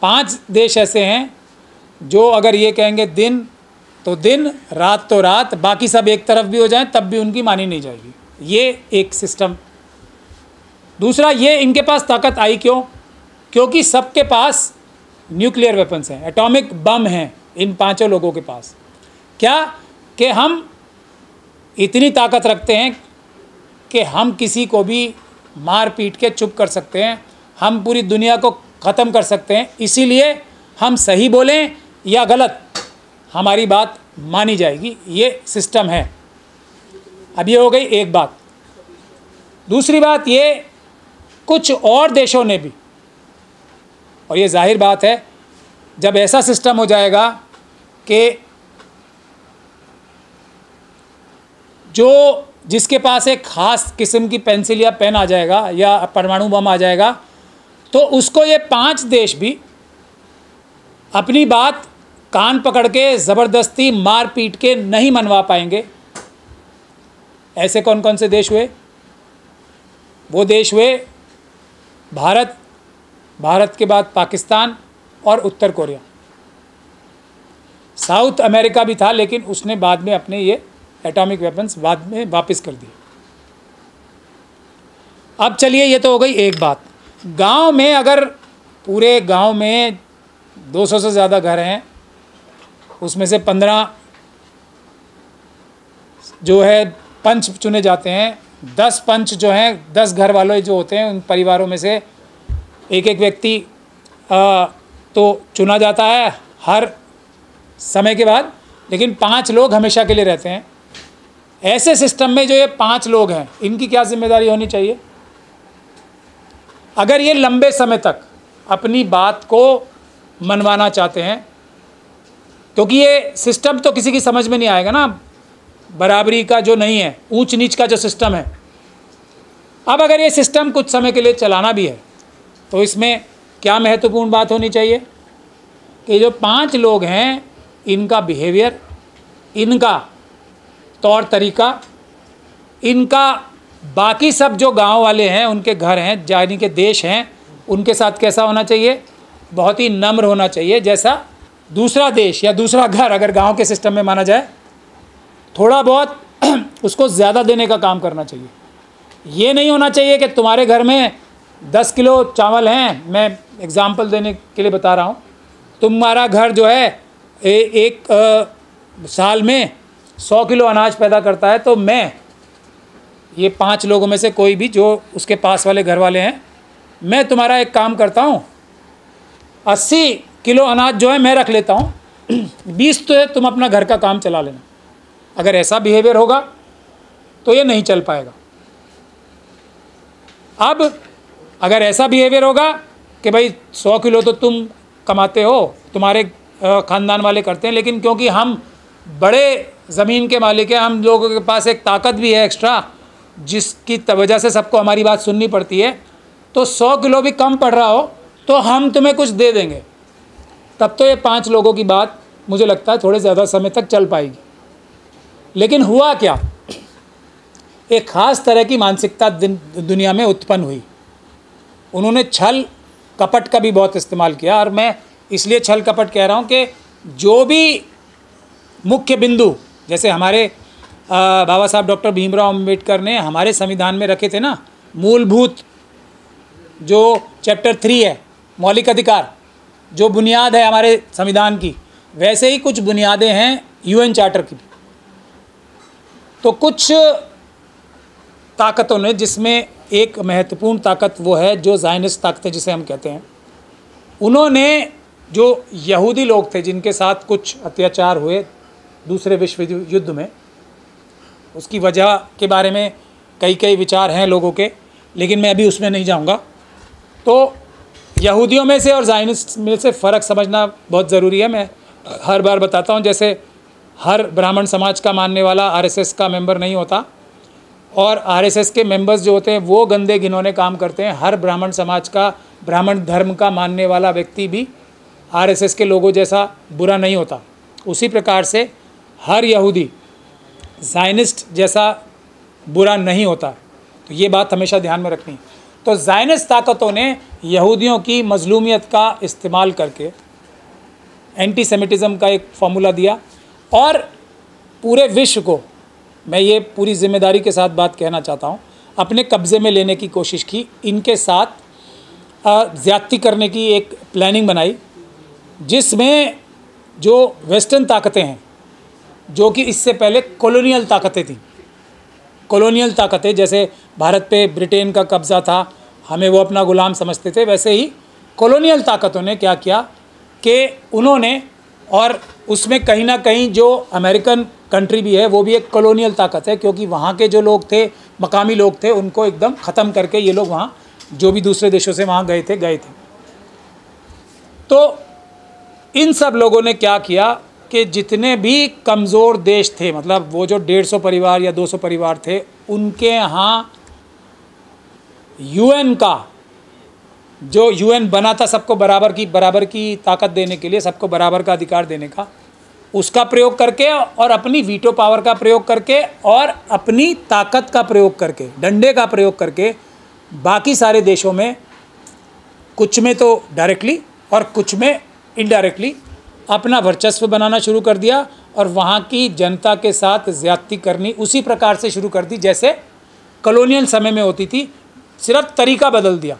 5 देश ऐसे हैं जो अगर ये कहेंगे दिन तो दिन, रात तो रात, बाकी सब एक तरफ भी हो जाएं तब भी उनकी मानी नहीं जाएगी। ये एक सिस्टम। दूसरा, ये इनके पास ताकत आई क्यों? क्योंकि सबके पास न्यूक्लियर वेपन्स हैं, एटॉमिक बम हैं इन 5 लोगों के पास। क्या कि हम इतनी ताकत रखते हैं कि हम किसी को भी मार पीट के चुप कर सकते हैं, हम पूरी दुनिया को ख़त्म कर सकते हैं। इसीलिए हम सही बोलें या गलत, हमारी बात मानी जाएगी। ये सिस्टम है। अब ये हो गई एक बात। दूसरी बात, ये कुछ और देशों ने भी, और ये जाहिर बात है जब ऐसा सिस्टम हो जाएगा कि जिसके पास एक ख़ास किस्म की पेंसिल या पेन आ जाएगा या परमाणु बम आ जाएगा, तो उसको ये 5 देश भी अपनी बात कान पकड़ के ज़बरदस्ती मार पीट के नहीं मनवा पाएंगे। ऐसे कौन कौन से देश हुए? वो देश हुए भारत, भारत के बाद पाकिस्तान और उत्तर कोरिया। साउथ अमेरिका भी था, लेकिन उसने बाद में अपने ये एटॉमिक वेपन्स बाद में वापस कर दिए। अब चलिए, ये तो हो गई एक बात। गांव में अगर पूरे गांव में 200 से ज़्यादा घर हैं, उसमें से 15 जो है पंच चुने जाते हैं, 10 पंच जो हैं, 10 घर वाले जो होते हैं, उन परिवारों में से एक एक व्यक्ति तो चुना जाता है हर समय के बाद, लेकिन 5 लोग हमेशा के लिए रहते हैं। ऐसे सिस्टम में जो ये 5 लोग हैं, इनकी क्या जिम्मेदारी होनी चाहिए? अगर ये लंबे समय तक अपनी बात को मनवाना चाहते हैं, क्योंकि ये सिस्टम तो किसी की समझ में नहीं आएगा ना, बराबरी का जो नहीं है, ऊंच नीच का जो सिस्टम है। अब अगर ये सिस्टम कुछ समय के लिए चलाना भी है, तो इसमें क्या महत्वपूर्ण बात होनी चाहिए कि जो 5 लोग हैं, इनका बिहेवियर, इनका तौर तरीका, इनका बाकी सब जो गांव वाले हैं, उनके घर हैं, यानी के देश हैं, उनके साथ कैसा होना चाहिए? बहुत ही नम्र होना चाहिए। जैसा दूसरा देश या दूसरा घर अगर गांव के सिस्टम में माना जाए, थोड़ा बहुत उसको ज़्यादा देने का काम करना चाहिए। ये नहीं होना चाहिए कि तुम्हारे घर में 10 किलो चावल हैं, मैं एग्ज़ाम्पल देने के लिए बता रहा हूँ, तुम्हारा घर जो है एक साल में 100 किलो अनाज पैदा करता है, तो मैं ये 5 लोगों में से कोई भी जो उसके पास वाले घर वाले हैं, मैं तुम्हारा एक काम करता हूँ, 80 किलो अनाज जो है मैं रख लेता हूँ, 20 तो है तुम अपना घर का काम चला लेना। अगर ऐसा बिहेवियर होगा तो ये नहीं चल पाएगा। अब अगर ऐसा बिहेवियर होगा कि भाई 100 किलो तो तुम कमाते हो, तुम्हारे ख़ानदान वाले करते हैं, लेकिन क्योंकि हम बड़े ज़मीन के मालिक हैं, हम लोगों के पास एक ताकत भी है एक्स्ट्रा, जिसकी वजह से सबको हमारी बात सुननी पड़ती है, तो 100 किलो भी कम पड़ रहा हो तो हम तुम्हें कुछ दे देंगे। तब तो ये 5 लोगों की बात मुझे लगता है थोड़े ज़्यादा समय तक चल पाएगी। लेकिन हुआ क्या? एक ख़ास तरह की मानसिकता दुनिया में उत्पन्न हुई। उन्होंने छल कपट का भी बहुत इस्तेमाल किया, और मैं इसलिए छल कपट कह रहा हूँ कि जो भी मुख्य बिंदु, जैसे हमारे बाबा साहब डॉक्टर भीमराव अम्बेडकर ने हमारे संविधान में रखे थे ना, मूलभूत जो चैप्टर 3 है, मौलिक अधिकार, जो बुनियाद है हमारे संविधान की, वैसे ही कुछ बुनियादें हैं यूएन चार्टर की। तो कुछ ताकतों ने, जिसमें एक महत्वपूर्ण ताकत वो है जो ज़ायनिस्ट ताकतें जिसे हम कहते हैं, उन्होंने जो यहूदी लोग थे जिनके साथ कुछ अत्याचार हुए दूसरे विश्व युद्ध में, उसकी वजह के बारे में कई विचार हैं लोगों के, लेकिन मैं अभी उसमें नहीं जाऊंगा। तो यहूदियों में से और ज़ायनिस्ट में से फ़र्क समझना बहुत ज़रूरी है। मैं हर बार बताता हूँ, जैसे हर ब्राह्मण समाज का मानने वाला आरएसएस का मेंबर नहीं होता, और आरएसएस के मेंबर्स जो होते हैं वो गंदे घिनौने काम करते हैं। हर ब्राह्मण समाज का, ब्राह्मण धर्म का मानने वाला व्यक्ति भी आरएसएस के लोगों जैसा बुरा नहीं होता। उसी प्रकार से हर यहूदी ज़ायनिस्ट जैसा बुरा नहीं होता। तो ये बात हमेशा ध्यान में रखनी है। तो ज़ायनिस्ट ताकतों ने यहूदियों की मजलूमियत का इस्तेमाल करके एंटी सेमिटिज़म का एक फार्मूला दिया और पूरे विश्व को, मैं ये पूरी जिम्मेदारी के साथ बात कहना चाहता हूँ, अपने कब्ज़े में लेने की कोशिश की। इनके साथ ज़्यादती करने की एक प्लानिंग बनाई, जिसमें जो वेस्टर्न ताकतें हैं, जो कि इससे पहले कॉलोनियल ताकतें थीं, कॉलोनियल ताकतें, जैसे भारत पे ब्रिटेन का कब्ज़ा था, हमें वो अपना ग़ुलाम समझते थे, वैसे ही कॉलोनियल ताकतों ने क्या किया कि उन्होंने, और उसमें कहीं ना कहीं जो अमेरिकन कंट्री भी है वो भी एक कॉलोनियल ताकत है, क्योंकि वहाँ के जो लोग थे, मकामी लोग थे, उनको एकदम ख़त्म करके ये लोग वहाँ, जो भी दूसरे देशों से वहाँ गए थे। तो इन सब लोगों ने क्या किया कि जितने भी कमज़ोर देश थे, मतलब वो जो 150 परिवार या 200 परिवार थे, उनके यहाँ यूएन का, जो यूएन बना था सबको बराबर की ताकत देने के लिए, सबको बराबर का अधिकार देने का, उसका प्रयोग करके और अपनी वीटो पावर का प्रयोग करके और अपनी ताकत का प्रयोग करके, डंडे का प्रयोग करके, बाकी सारे देशों में, कुछ में तो डायरेक्टली और कुछ में इनडायरेक्टली, अपना वर्चस्व बनाना शुरू कर दिया और वहाँ की जनता के साथ ज़्यादती करनी उसी प्रकार से शुरू कर दी जैसे कॉलोनियल समय में होती थी, सिर्फ तरीका बदल दिया।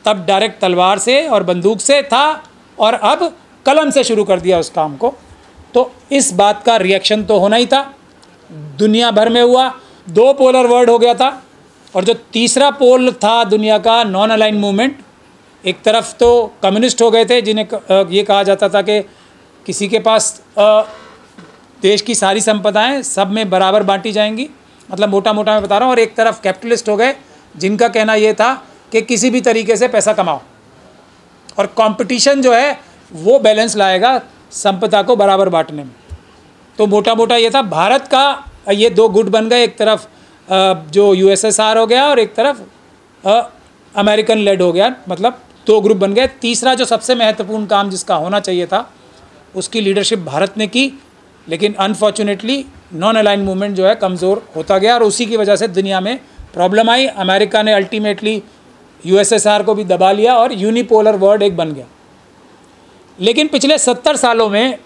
तब डायरेक्ट तलवार से और बंदूक से था और अब कलम से शुरू कर दिया उस काम को। तो इस बात का रिएक्शन तो होना ही था, दुनिया भर में हुआ, 2 पोलर वर्ल्ड हो गया था। और जो तीसरा पोल था दुनिया का, नॉन अलाइन मूवमेंट, एक तरफ तो कम्युनिस्ट हो गए थे, जिन्हें ये कहा जाता था कि किसी के पास देश की सारी संपदाएं सब में बराबर बांटी जाएंगी, मतलब मोटा मोटा मैं बता रहा हूँ। और एक तरफ कैपिटलिस्ट हो गए, जिनका कहना ये था कि किसी भी तरीके से पैसा कमाओ और कंपटीशन जो है वो बैलेंस लाएगा संपदा को बराबर बांटने में। तो मोटा मोटा ये था। भारत का ये 2 गुट बन गए, एक तरफ जो यूएसएसआर हो गया और एक तरफ अमेरिकन लेड हो गया, मतलब 2 ग्रुप बन गए। तीसरा जो सबसे महत्वपूर्ण काम जिसका होना चाहिए था, उसकी लीडरशिप भारत ने की, लेकिन अनफॉर्चुनेटली नॉन अलाइन मूवमेंट जो है कमज़ोर होता गया और उसी की वजह से दुनिया में प्रॉब्लम आई। अमेरिका ने अल्टीमेटली यूएसएसआर को भी दबा लिया और यूनिपोलर वर्ल्ड एक बन गया। लेकिन पिछले 70 सालों में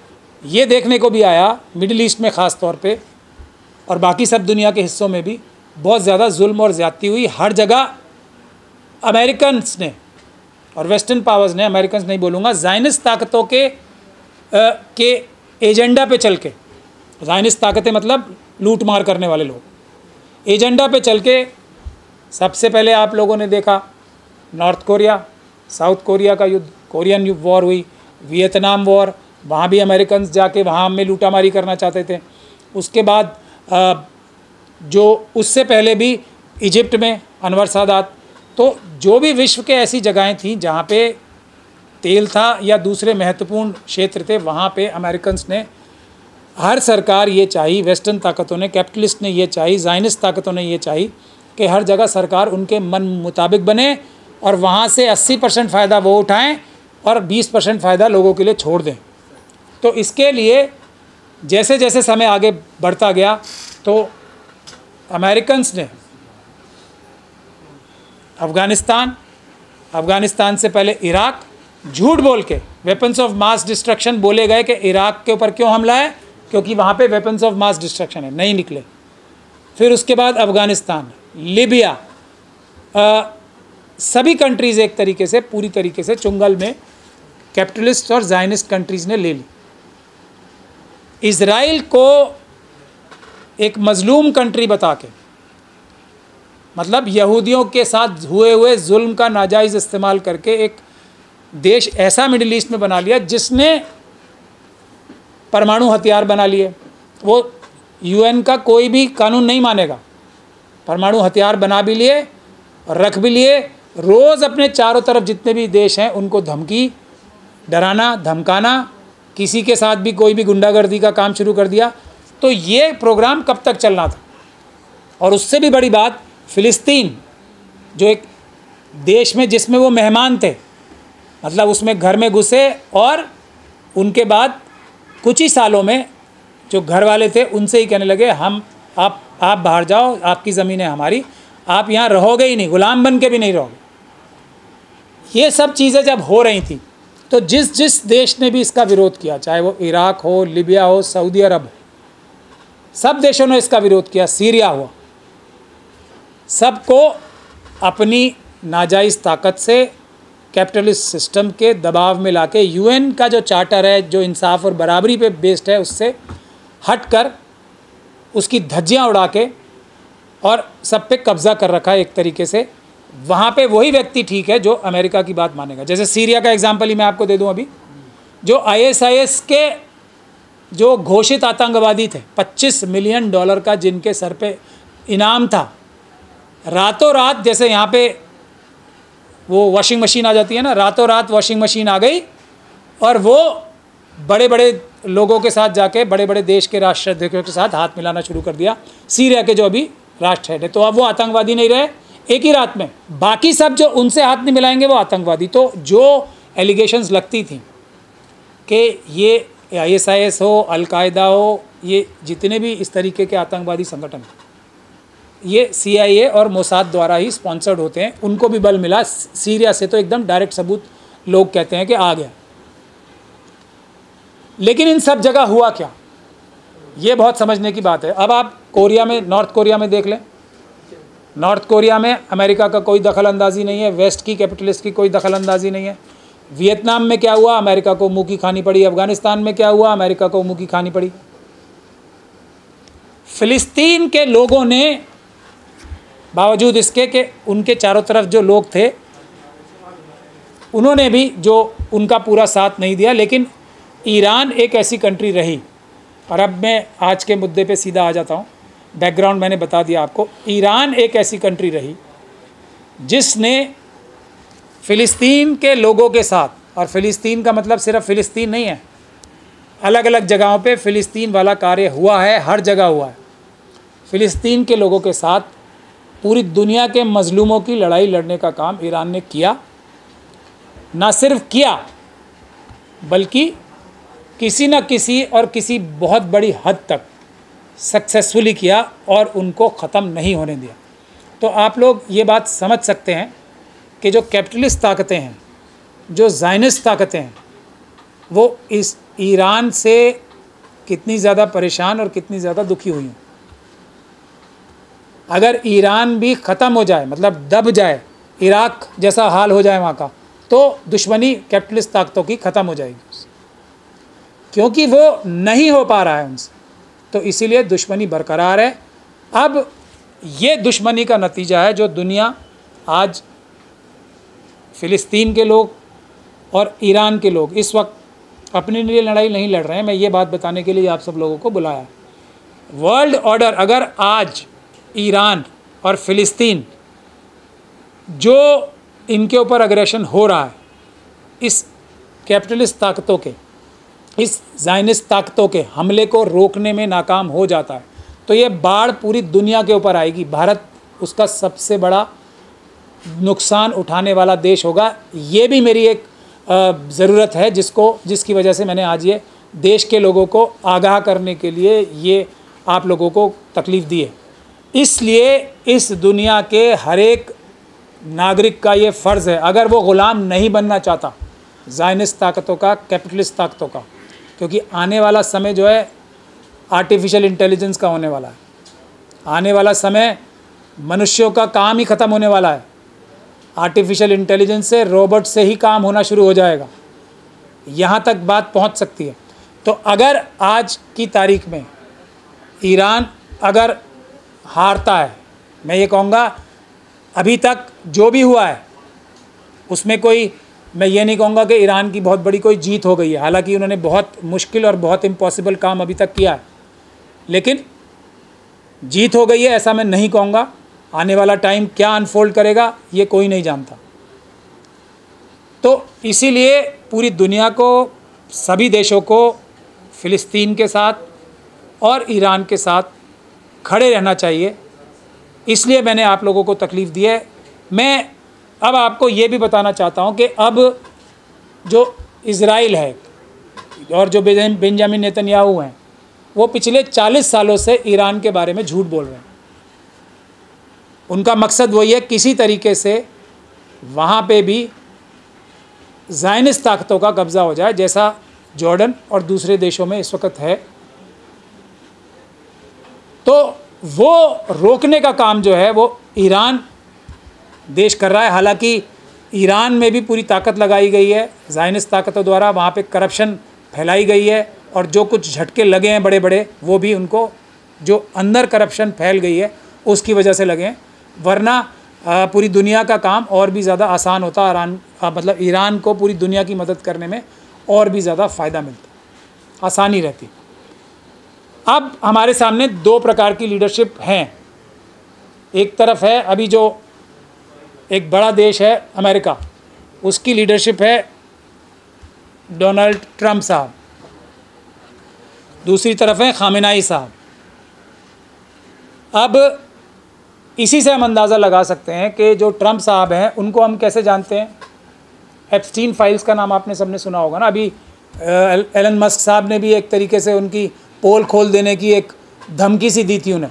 ये देखने को भी आया, मिडिल ईस्ट में ख़ास तौर पे और बाकी सब दुनिया के हिस्सों में भी बहुत ज़्यादा जुल्म और ज़्यादती हुई। हर जगह अमेरिकन्स ने और वेस्टर्न पावर्स ने, अमेरिकन्स नहीं बोलूँगा, ज़ायनिस्ट ताकतों के एजेंडा पे चल के, ज़ायनिस्ट ताकतें मतलब लूट मार करने वाले लोग, एजेंडा पे चल के सबसे पहले आप लोगों ने देखा नॉर्थ कोरिया, साउथ कोरिया का युद्ध, कोरियन वॉर हुई, वियतनाम वॉर, वहाँ भी अमेरिकन जाके वहाँ में लूटामारी करना चाहते थे। उसके बाद जो उससे पहले भी इजिप्ट में अनवर सादात। तो जो भी विश्व के ऐसी जगहें थीं जहाँ पे तेल था या दूसरे महत्वपूर्ण क्षेत्र थे, वहाँ पे अमेरिकन्स ने, हर सरकार ये चाही, वेस्टर्न ताकतों ने, कैपिटलिस्ट ने ये चाही, ज़ायनिस्ट ताकतों ने ये चाही कि हर जगह सरकार उनके मन मुताबिक बने और वहाँ से 80% फ़ायदा वो उठाएं और 20% फ़ायदा लोगों के लिए छोड़ दें। तो इसके लिए जैसे जैसे समय आगे बढ़ता गया तो अमेरिकन्स ने अफ़गानिस्तान से पहले इराक, झूठ बोल के वेपन्स ऑफ मास डिस्ट्रक्शन बोले गए कि इराक के ऊपर क्यों हमला है, क्योंकि वहाँ पे वेपन्स ऑफ मास डिस्ट्रक्शन है, नहीं निकले। फिर उसके बाद अफ़गानिस्तान, लीबिया, सभी कंट्रीज़ एक तरीके से, पूरी तरीके से चुंगल में कैपिटलिस्ट और ज़ायनिस्ट कंट्रीज़ ने ले ली। इज़राइल को एक मज़लूम कंट्री बता के, मतलब यहूदियों के साथ हुए जुल्म का नाजायज़ इस्तेमाल करके एक देश ऐसा मिडिल ईस्ट में बना लिया जिसने परमाणु हथियार बना लिए। वो यूएन का कोई भी कानून नहीं मानेगा, परमाणु हथियार बना भी लिए और रख भी लिए। रोज़ अपने चारों तरफ जितने भी देश हैं उनको धमकी, डराना, धमकाना, किसी के साथ भी कोई भी गुंडागर्दी का काम शुरू कर दिया। तो ये प्रोग्राम कब तक चलना था। और उससे भी बड़ी बात, फ़िलिस्तीन जो एक देश में जिसमें वो मेहमान थे, मतलब उसमें घर में घुसे और उनके बाद कुछ ही सालों में जो घर वाले थे उनसे ही कहने लगे आप बाहर जाओ, आपकी ज़मीन है हमारी, आप यहाँ रहोगे ही नहीं, ग़ुलाम बन के भी नहीं रहोगे। ये सब चीज़ें जब हो रही थी तो जिस जिस देश ने भी इसका विरोध किया, चाहे वो इराक हो, लीबिया हो, सऊदी अरब हो, सब देशों ने इसका विरोध किया, सीरिया हुआ, सबको अपनी नाजायज़ ताकत से कैपिटलिस्ट सिस्टम के दबाव में लाके यूएन का जो चार्टर है जो इंसाफ और बराबरी पे बेस्ड है उससे हटकर उसकी धज्जियाँ उड़ा के और सब पे कब्ज़ा कर रखा है एक तरीके से। वहाँ पे वही व्यक्ति ठीक है जो अमेरिका की बात मानेगा। जैसे सीरिया का एग्जांपल ही मैं आपको दे दूँ, अभी जो आईएसआईएस के जो घोषित आतंकवादी थे, $25 मिलियन का जिनके सर पे इनाम था, रातों रात, जैसे यहाँ पे वो वॉशिंग मशीन आ जाती है ना, रातों रात वॉशिंग मशीन आ गई और वो बड़े बड़े लोगों के साथ जाके बड़े बड़े देश के राष्ट्राध्यक्षों के साथ हाथ मिलाना शुरू कर दिया, सीरिया के जो अभी राष्ट्र हेड है। तो अब वो आतंकवादी नहीं रहे एक ही रात में, बाकी सब जो उनसे हाथ नहीं मिलाएंगे वो आतंकवादी। तो जो एलिगेशंस लगती थी कि ये आईएसआईएस हो, अलकायदा हो, ये जितने भी इस तरीके के आतंकवादी संगठन ये CIA और मोसाद द्वारा ही स्पॉन्सर्ड होते हैं, उनको भी बल मिला। सीरिया से तो एकदम डायरेक्ट सबूत लोग कहते हैं कि आ गया। लेकिन इन सब जगह हुआ क्या, ये बहुत समझने की बात है। अब आप कोरिया में, नॉर्थ कोरिया में देख लें, नॉर्थ कोरिया में अमेरिका का कोई दखल अंदाजी नहीं है, वेस्ट की कैपिटलिस्ट की कोई दखल अंदाजी नहीं है। वियतनाम में क्या हुआ, अमेरिका को मुंह की खानी पड़ी। अफगानिस्तान में क्या हुआ, अमेरिका को मुंह की खानी पड़ी। फिलिस्तीन के लोगों ने बावजूद इसके कि उनके चारों तरफ जो लोग थे उन्होंने भी जो उनका पूरा साथ नहीं दिया, लेकिन ईरान एक ऐसी कंट्री रही, और अब मैं आज के मुद्दे पे सीधा आ जाता हूँ, बैकग्राउंड मैंने बता दिया आपको। ईरान एक ऐसी कंट्री रही जिसने फ़िलिस्तीन के लोगों के साथ, और फ़िलिस्तीन का मतलब सिर्फ फ़िलिस्तीन नहीं है, अलग अलग जगहों पे फ़िलिस्तीन वाला कार्य हुआ है, हर जगह हुआ है। फ़िलिस्तीन के लोगों के साथ पूरी दुनिया के मजलूमों की लड़ाई लड़ने का काम ईरान ने किया। ना सिर्फ किया बल्कि किसी न किसी और किसी बहुत बड़ी हद तक सक्सेसफुली किया और उनको ख़त्म नहीं होने दिया। तो आप लोग ये बात समझ सकते हैं कि जो कैपिटलिस्ट ताकतें हैं, जो ज़ायनिस्ट ताकतें हैं, वो इस ईरान से कितनी ज़्यादा परेशान और कितनी ज़्यादा दुखी हुई हैं। अगर ईरान भी ख़त्म हो जाए, मतलब दब जाए, इराक जैसा हाल हो जाए वहाँ का, तो दुश्मनी कैपिटलिस्ट ताकतों की ख़त्म हो जाएगी, क्योंकि वो नहीं हो पा रहा है उनसे, तो इसीलिए दुश्मनी बरकरार है। अब ये दुश्मनी का नतीजा है जो दुनिया आज फ़िलिस्तीन के लोग और ईरान के लोग इस वक्त अपने लिए लड़ाई नहीं लड़ रहे हैं। मैं ये बात बताने के लिए आप सब लोगों को बुलाया। वर्ल्ड ऑर्डर, अगर आज ईरान और फ़िलिस्तीन जो इनके ऊपर अग्रेशन हो रहा है, इस कैपिटलिस्ट ताकतों के, इस ज़ायनिस्ट ताकतों के हमले को रोकने में नाकाम हो जाता है, तो ये बाढ़ पूरी दुनिया के ऊपर आएगी। भारत उसका सबसे बड़ा नुकसान उठाने वाला देश होगा। ये भी मेरी एक ज़रूरत है जिसकी वजह से मैंने आज ये देश के लोगों को आगाह करने के लिए ये आप लोगों को तकलीफ़ दी है। इसलिए इस दुनिया के हर एक नागरिक का ये फ़र्ज़ है, अगर वो ग़ुलाम नहीं बनना चाहता ज़ायनिस्ट ताकतों का, कैपिटलिस्ट ताकतों का, क्योंकि आने वाला समय जो है आर्टिफिशियल इंटेलिजेंस का होने वाला है। आने वाला समय मनुष्यों का काम ही ख़त्म होने वाला है। आर्टिफिशियल इंटेलिजेंस से, रोबोट से ही काम होना शुरू हो जाएगा, यहाँ तक बात पहुँच सकती है। तो अगर आज की तारीख में ईरान अगर हारता है, मैं ये कहूँगा अभी तक जो भी हुआ है उसमें कोई, मैं ये नहीं कहूँगा कि ईरान की बहुत बड़ी कोई जीत हो गई है, हालांकि उन्होंने बहुत मुश्किल और बहुत इम्पॉसिबल काम अभी तक किया है, लेकिन जीत हो गई है ऐसा मैं नहीं कहूँगा। आने वाला टाइम क्या अनफोल्ड करेगा ये कोई नहीं जानता। तो इसीलिए पूरी दुनिया को, सभी देशों को फ़िलिस्तीन के साथ और ईरान के साथ खड़े रहना चाहिए। इसलिए मैंने आप लोगों को तकलीफ़ दी है। मैं अब आपको ये भी बताना चाहता हूँ कि अब जो इज़राइल है और जो बेंजामिन नेतन्याहू हैं, वो पिछले 40 सालों से ईरान के बारे में झूठ बोल रहे हैं। उनका मकसद वही है किसी तरीके से वहाँ पे भी ज़ायनिस्ट ताकतों का कब्ज़ा हो जाए, जैसा जॉर्डन और दूसरे देशों में इस वक्त है, तो वो रोकने का काम जो है वो ईरान देश कर रहा है। हालांकि ईरान में भी पूरी ताकत लगाई गई है ज़ायनिस्ट ताकतों द्वारा, वहाँ पे करप्शन फैलाई गई है और जो कुछ झटके लगे हैं बड़े बड़े वो भी उनको, जो अंदर करप्शन फैल गई है उसकी वजह से लगे हैं, वरना पूरी दुनिया का काम और भी ज़्यादा आसान होता। मतलब ईरान को पूरी दुनिया की मदद करने में और भी ज़्यादा फ़ायदा मिलता, आसानी रहती। अब हमारे सामने दो प्रकार की लीडरशिप हैं। एक तरफ है अभी जो एक बड़ा देश है अमेरिका, उसकी लीडरशिप है डोनाल्ड ट्रंप साहब, दूसरी तरफ है खामेनेई साहब। अब इसी से हम अंदाज़ा लगा सकते हैं कि जो ट्रंप साहब हैं उनको हम कैसे जानते हैं। एप्स्टीन फाइल्स का नाम आपने सबने सुना होगा ना। अभी एलन मस्क साहब ने भी एक तरीके से उनकी पोल खोल देने की एक धमकी सी दी थी उन्हें।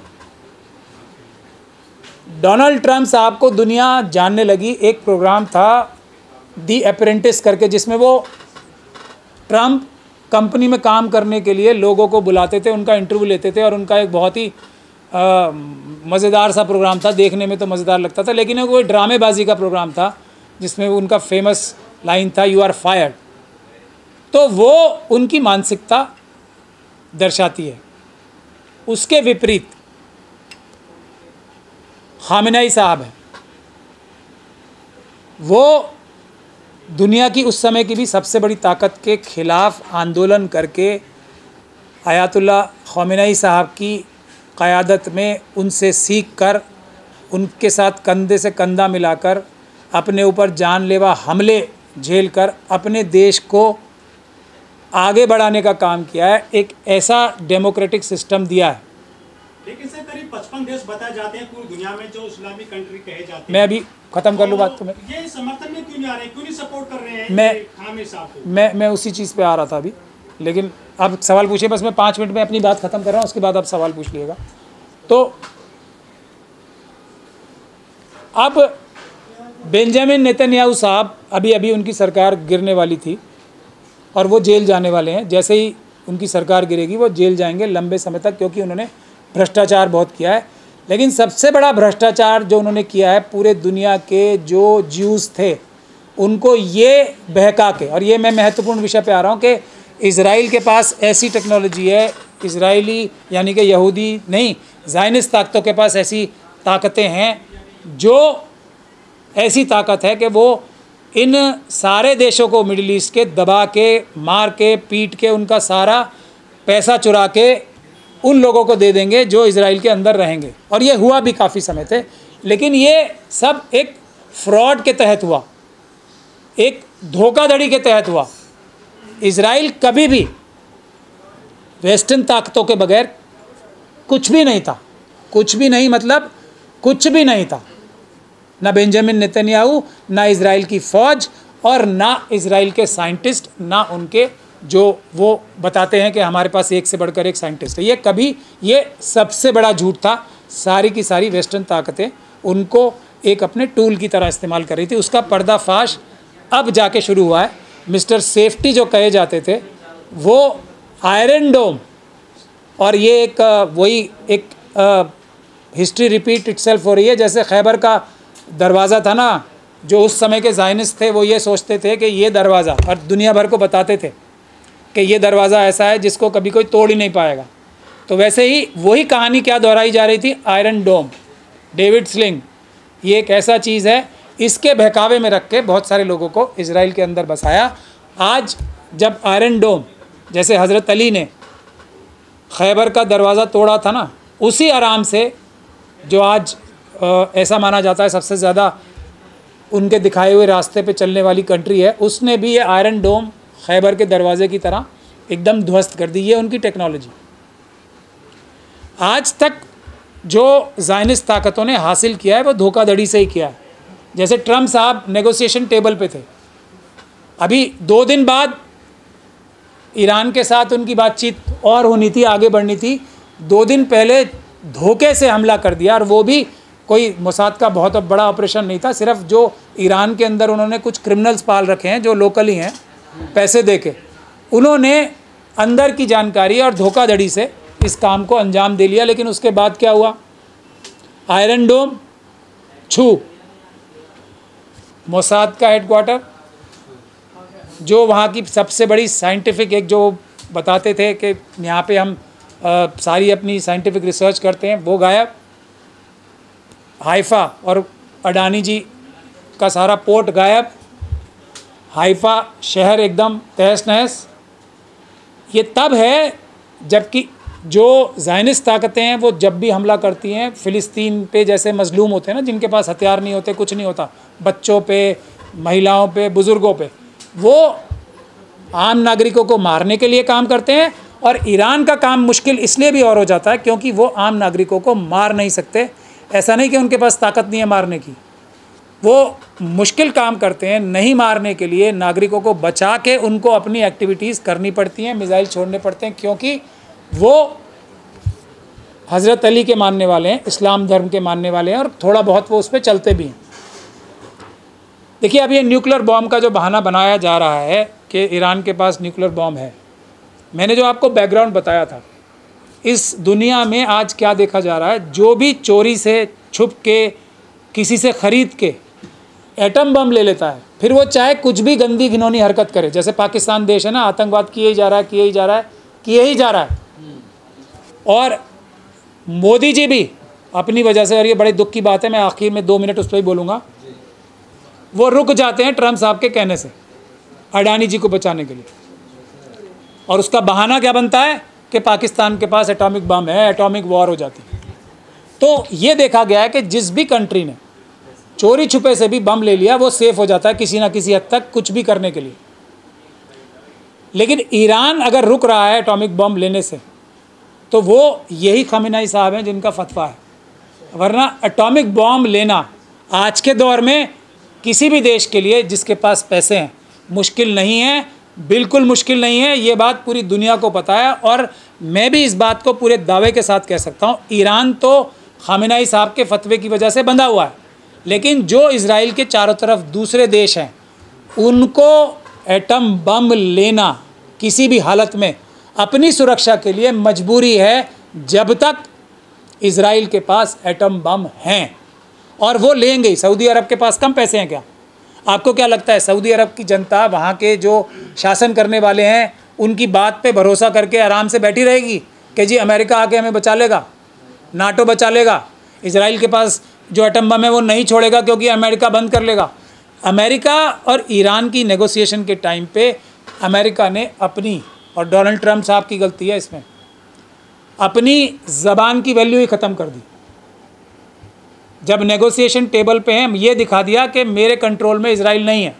डोनाल्ड ट्रंप साहब को दुनिया जानने लगी, एक प्रोग्राम था दी अप्रेंटिस करके, जिसमें वो ट्रंप कंपनी में काम करने के लिए लोगों को बुलाते थे, उनका इंटरव्यू लेते थे और उनका एक बहुत ही मज़ेदार सा प्रोग्राम था, देखने में तो मज़ेदार लगता था, लेकिन वो ड्रामेबाजी का प्रोग्राम था जिसमें उनका फेमस लाइन था यू आर फायर्ड। तो वो उनकी मानसिकता दर्शाती है। उसके विपरीत खामेनेई साहब है, वो दुनिया की उस समय की भी सबसे बड़ी ताकत के खिलाफ आंदोलन करके आयतुल्लाह खामेनेई साहब की क़यादत में उनसे सीख कर, उनके साथ कंधे से कंधा मिलाकर, अपने ऊपर जानलेवा हमले झेल कर अपने देश को आगे बढ़ाने का काम किया है। एक ऐसा डेमोक्रेटिक सिस्टम दिया है। लेकिन सर करीब 55 देश बताए जाते हैं पूरी दुनिया में जो इस्लामिक कंट्री कहे जाते हैं। मैं अभी ख़त्म कर लूँ बात तो ये समर्थन में क्यों नहीं आ रहे, क्यों नहीं सपोर्ट कर रहे हैं खामेनेई साहब को? मैं उसी चीज़ पे आ रहा था अभी, लेकिन आप सवाल पूछिए, बस मैं 5 मिनट में अपनी बात ख़त्म कर रहा हूँ, उसके बाद आप सवाल पूछ लीजिएगा। तो अब बेंजामिन नेतन्याहू साहब, अभी अभी उनकी सरकार गिरने वाली थी और वो जेल जाने वाले हैं। जैसे ही उनकी सरकार गिरेगी वो जेल जाएंगे लंबे समय तक, क्योंकि उन्होंने भ्रष्टाचार बहुत किया है। लेकिन सबसे बड़ा भ्रष्टाचार जो उन्होंने किया है, पूरे दुनिया के जो ज्यूज़ थे उनको ये बहका के, और ये मैं महत्वपूर्ण विषय पे आ रहा हूँ कि इज़राइल के पास ऐसी टेक्नोलॉजी है, इज़राइली यानी कि यहूदी नहीं, ज़ायनिस्ट ताकतों के पास ऐसी ताकतें हैं, जो ऐसी ताकत है कि वो इन सारे देशों को मिडिल ईस्ट के दबा के, मार के, पीट के, उनका सारा पैसा चुरा के उन लोगों को दे देंगे जो इज़राइल के अंदर रहेंगे। और ये हुआ भी काफ़ी समय थे, लेकिन ये सब एक फ्रॉड के तहत हुआ, एक धोखाधड़ी के तहत हुआ। इज़राइल कभी भी वेस्टर्न ताकतों के बगैर कुछ भी नहीं था, कुछ भी नहीं, मतलब कुछ भी नहीं था। ना बेंजामिन नेतन्याहू, ना इज़राइल की फ़ौज और ना इज़राइल के साइंटिस्ट, ना उनके जो वो बताते हैं कि हमारे पास एक से बढ़कर एक साइंटिस्ट है। ये कभी, ये सबसे बड़ा झूठ था। सारी की सारी वेस्टर्न ताकतें उनको एक अपने टूल की तरह इस्तेमाल कर रही थी। उसका पर्दाफाश अब जाके शुरू हुआ है। मिस्टर सेफ्टी जो कहे जाते थे वो आयरन डोम, और ये एक वही एक हिस्ट्री रिपीट इटसेल्फ हो रही है। जैसे खैबर का दरवाज़ा था ना, जो उस समय के ज़ायनिस्ट थे वो ये सोचते थे कि ये दरवाज़ा, और दुनिया भर को बताते थे कि ये दरवाज़ा ऐसा है जिसको कभी कोई तोड़ ही नहीं पाएगा। तो वैसे ही वही कहानी क्या दोहराई जा रही थी, आयरन डोम, डेविड स्लिंग, ये एक ऐसा चीज़ है, इसके बहकावे में रख के बहुत सारे लोगों को इज़राइल के अंदर बसाया। आज जब आयरन डोम, जैसे हज़रत अली ने खैबर का दरवाज़ा तोड़ा था ना, उसी आराम से जो आज ऐसा माना जाता है सबसे ज़्यादा उनके दिखाए हुए रास्ते पे चलने वाली कंट्री है, उसने भी ये आयरन डोम खैबर के दरवाज़े की तरह एकदम ध्वस्त कर दी। ये उनकी टेक्नोलॉजी। आज तक जो ज़ायनिस्ट ताकतों ने हासिल किया है वो धोखाधड़ी से ही किया है। जैसे ट्रंप साहब नेगोशिएशन टेबल पे थे, अभी 2 दिन बाद ईरान के साथ उनकी बातचीत और होनी थी, आगे बढ़नी थी। 2 दिन पहले धोखे से हमला कर दिया, और वो भी कोई मोसाद का बहुत बड़ा ऑपरेशन नहीं था, सिर्फ जो ईरान के अंदर उन्होंने कुछ क्रिमिनल्स पाल रखे हैं जो लोकली हैं, पैसे दे के उन्होंने अंदर की जानकारी और धोखाधड़ी से इस काम को अंजाम दे लिया। लेकिन उसके बाद क्या हुआ? आयरन डोम छू, मोसाद का हेडक्वार्टर, जो वहाँ की सबसे बड़ी साइंटिफिक, एक जो बताते थे कि यहाँ पे हम सारी अपनी साइंटिफिक रिसर्च करते हैं, वो गायब। हाइफा और अडानी जी का सारा पोर्ट गायब। हाइफा शहर एकदम तहस नहस। ये तब है जबकि जो ज़ायनिस्ट ताकतें हैं वो जब भी हमला करती हैं फ़िलिस्तीन पे, जैसे मजलूम होते हैं ना, जिनके पास हथियार नहीं होते, कुछ नहीं होता, बच्चों पे, महिलाओं पे, बुज़ुर्गों पे, वो आम नागरिकों को मारने के लिए काम करते हैं। और ईरान का काम मुश्किल इसलिए भी और हो जाता है क्योंकि वो आम नागरिकों को मार नहीं सकते। ऐसा नहीं कि उनके पास ताकत नहीं है मारने की, वो मुश्किल काम करते हैं नहीं मारने के लिए, नागरिकों को बचा के उनको अपनी एक्टिविटीज़ करनी पड़ती हैं, मिसाइल छोड़ने पड़ते हैं, क्योंकि वो हज़रत अली के मानने वाले हैं, इस्लाम धर्म के मानने वाले हैं, और थोड़ा बहुत वो उस पर चलते भी हैं। देखिए, अब ये न्यूक्लियर बॉम्ब का जो बहाना बनाया जा रहा है कि ईरान के पास न्यूक्लियर बॉम्ब है, मैंने जो आपको बैकग्राउंड बताया था, इस दुनिया में आज क्या देखा जा रहा है, जो भी चोरी से, छुप के, किसी से ख़रीद के एटम बम ले लेता है, फिर वो चाहे कुछ भी गंदी घिनौनी हरकत करे, जैसे पाकिस्तान देश है ना, आतंकवाद किए ही जा रहा है, किए ही जा रहा है, किए ही जा रहा है। और मोदी जी भी अपनी वजह से, और ये बड़े दुख की बात है, मैं आखिर में 2 मिनट उस पर ही बोलूँगा, वो रुक जाते हैं ट्रम्प साहब के कहने से अडानी जी को बचाने के लिए। और उसका बहाना क्या बनता है कि पाकिस्तान के पास एटॉमिक बम है, एटॉमिक वॉर हो जाती है। तो ये देखा गया है कि जिस भी कंट्री ने चोरी छुपे से भी बम ले लिया, वो सेफ हो जाता है किसी ना किसी हद तक कुछ भी करने के लिए। लेकिन ईरान अगर रुक रहा है एटॉमिक बम लेने से, तो वो यही खमेनी साहब हैं जिनका फतवा है, वरना एटॉमिक बम लेना आज के दौर में किसी भी देश के लिए जिसके पास पैसे हैं मुश्किल नहीं है, बिल्कुल मुश्किल नहीं है। ये बात पूरी दुनिया को पता है, और मैं भी इस बात को पूरे दावे के साथ कह सकता हूँ, ईरान तो खमेनी साहब के फतवे की वजह से बंधा हुआ है, लेकिन जो इजराइल के चारों तरफ दूसरे देश हैं, उनको एटम बम लेना किसी भी हालत में अपनी सुरक्षा के लिए मजबूरी है, जब तक इजराइल के पास एटम बम हैं, और वो लेंगे ही। सऊदी अरब के पास कम पैसे हैं क्या? आपको क्या लगता है सऊदी अरब की जनता, वहाँ के जो शासन करने वाले हैं, उनकी बात पे भरोसा करके आराम से बैठी रहेगी कि जी अमेरिका आके हमें बचा लेगा, नाटो बचा लेगा? इजराइल के पास जो एटम बम है वो नहीं छोड़ेगा क्योंकि अमेरिका बंद कर लेगा। अमेरिका और ईरान की नेगोशिएशन के टाइम पे अमेरिका ने अपनी, और डोनाल्ड ट्रंप साहब की गलती है इसमें, अपनी ज़बान की वैल्यू ही ख़त्म कर दी। जब नेगोशिएशन टेबल पे हैं, ये दिखा दिया कि मेरे कंट्रोल में इजराइल नहीं है,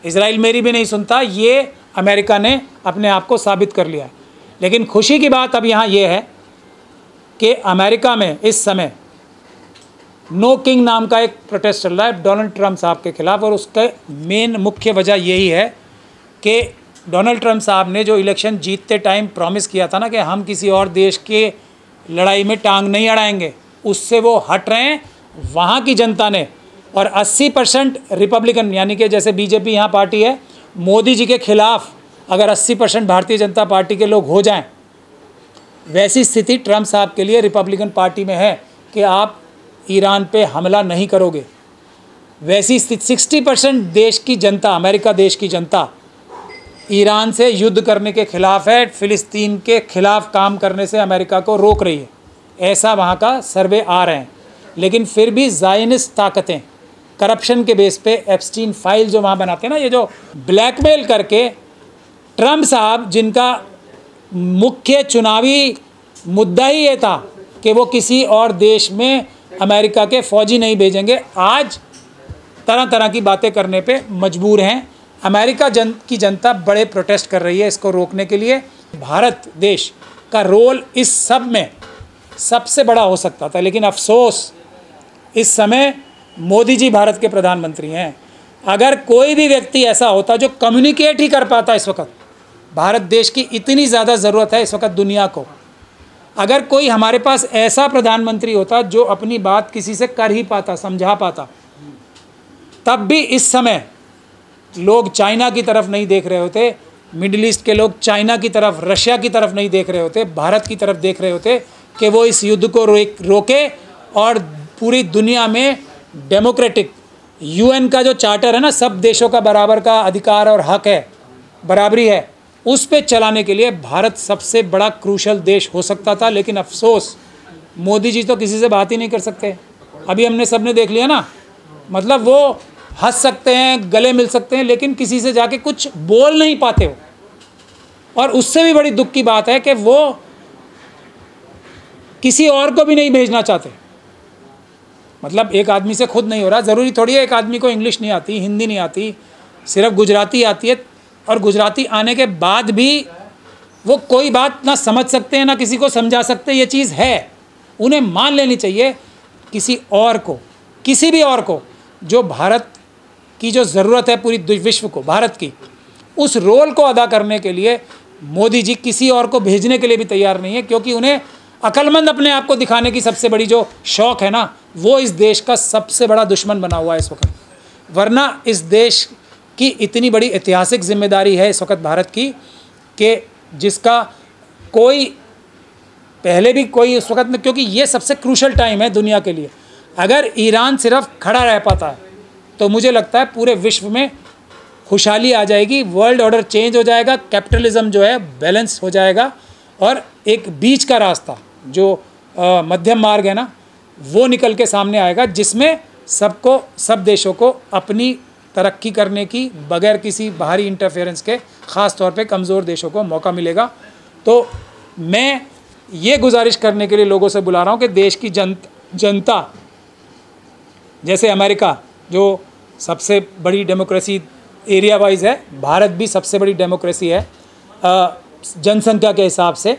इजराइल मेरी भी नहीं सुनता, ये अमेरिका ने अपने आप को साबित कर लिया। लेकिन खुशी की बात अब यहाँ ये है कि अमेरिका में इस समय नो किंग नाम का एक प्रोटेस्ट चल रहा है डोनाल्ड ट्रंप साहब के खिलाफ, और उसका मेन मुख्य वजह यही है कि डोनाल्ड ट्रंप साहब ने जो इलेक्शन जीतते टाइम प्रॉमिस किया था ना कि हम किसी और देश के लड़ाई में टांग नहीं अड़ाएंगे, उससे वो हट रहे हैं वहाँ की जनता ने। और 80% रिपब्लिकन, यानी कि जैसे बीजेपी यहाँ पार्टी है, मोदी जी के खिलाफ अगर 80% भारतीय जनता पार्टी के लोग हो जाएं, वैसी स्थिति ट्रंप साहब के लिए रिपब्लिकन पार्टी में है कि आप ईरान पे हमला नहीं करोगे। वैसी स्थिति 60% देश की जनता, अमेरिका देश की जनता, ईरान से युद्ध करने के खिलाफ है, फ़िलिस्तीन के खिलाफ काम करने से अमेरिका को रोक रही है, ऐसा वहाँ का सर्वे आ रहे हैं। लेकिन फिर भी ज़ायनिस्ट ताकतें करप्शन के बेस पे एप्स्टीन फाइल जो वहाँ बनाते हैं ना, ये जो ब्लैकमेल करके ट्रंप साहब, जिनका मुख्य चुनावी मुद्दा ही ये था कि वो किसी और देश में अमेरिका के फ़ौजी नहीं भेजेंगे, आज तरह तरह की बातें करने पे मजबूर हैं। अमेरिका की जनता बड़े प्रोटेस्ट कर रही है इसको रोकने के लिए। भारत देश का रोल इस सब में सबसे बड़ा हो सकता था, लेकिन अफसोस इस समय मोदी जी भारत के प्रधानमंत्री हैं। अगर कोई भी व्यक्ति ऐसा होता जो कम्युनिकेट ही कर पाता, इस वक्त भारत देश की इतनी ज़्यादा ज़रूरत है इस वक्त दुनिया को, अगर कोई हमारे पास ऐसा प्रधानमंत्री होता जो अपनी बात किसी से कर ही पाता, समझा पाता, तब भी इस समय लोग चाइना की तरफ नहीं देख रहे होते, मिडिल ईस्ट के लोग चाइना की तरफ, रशिया की तरफ नहीं देख रहे होते, भारत की तरफ देख रहे होते कि वो इस युद्ध को रोके और पूरी दुनिया में डेमोक्रेटिक यूएन का जो चार्टर है ना, सब देशों का बराबर का अधिकार और हक है, बराबरी है, उस पे चलाने के लिए भारत सबसे बड़ा क्रूशल देश हो सकता था। लेकिन अफसोस मोदी जी तो किसी से बात ही नहीं कर सकते। अभी हमने सबने देख लिया ना, मतलब वो हंस सकते हैं, गले मिल सकते हैं, लेकिन किसी से जाके कुछ बोल नहीं पाते हो। और उससे भी बड़ी दुख की बात है कि वो किसी और को भी नहीं भेजना चाहते। मतलब एक आदमी से खुद नहीं हो रहा, ज़रूरी थोड़ी है एक आदमी को इंग्लिश नहीं आती, हिंदी नहीं आती, सिर्फ गुजराती आती है, और गुजराती आने के बाद भी वो कोई बात ना समझ सकते हैं, ना किसी को समझा सकते। ये चीज़ है, उन्हें मान लेनी चाहिए। किसी और को, किसी भी और को, जो भारत की जो ज़रूरत है पूरी विश्व को, भारत की, उस रोल को अदा करने के लिए मोदी जी किसी और को भेजने के लिए भी तैयार नहीं है, क्योंकि उन्हें अक्लमंद अपने आप को दिखाने की सबसे बड़ी जो शौक़ है ना, वो इस देश का सबसे बड़ा दुश्मन बना हुआ है इस वक्त। वरना इस देश की इतनी बड़ी ऐतिहासिक जिम्मेदारी है इस वक्त भारत की, कि जिसका कोई पहले भी कोई उस वक्त में, क्योंकि ये सबसे क्रूशल टाइम है दुनिया के लिए। अगर ईरान सिर्फ खड़ा रह पाता है तो मुझे लगता है पूरे विश्व में खुशहाली आ जाएगी, वर्ल्ड ऑर्डर चेंज हो जाएगा, कैपिटलिज्म जो है बैलेंस हो जाएगा, और एक बीच का रास्ता जो मध्यम मार्ग है ना, वो निकल के सामने आएगा, जिसमें सबको, सब देशों को अपनी तरक्की करने की बगैर किसी बाहरी इंटरफेरेंस के, ख़ास तौर पे कमज़ोर देशों को मौका मिलेगा। तो मैं ये गुजारिश करने के लिए लोगों से बुला रहा हूँ कि देश की जनता, जैसे अमेरिका जो सबसे बड़ी डेमोक्रेसी एरिया वाइज है, भारत भी सबसे बड़ी डेमोक्रेसी है जनसंख्या के हिसाब से,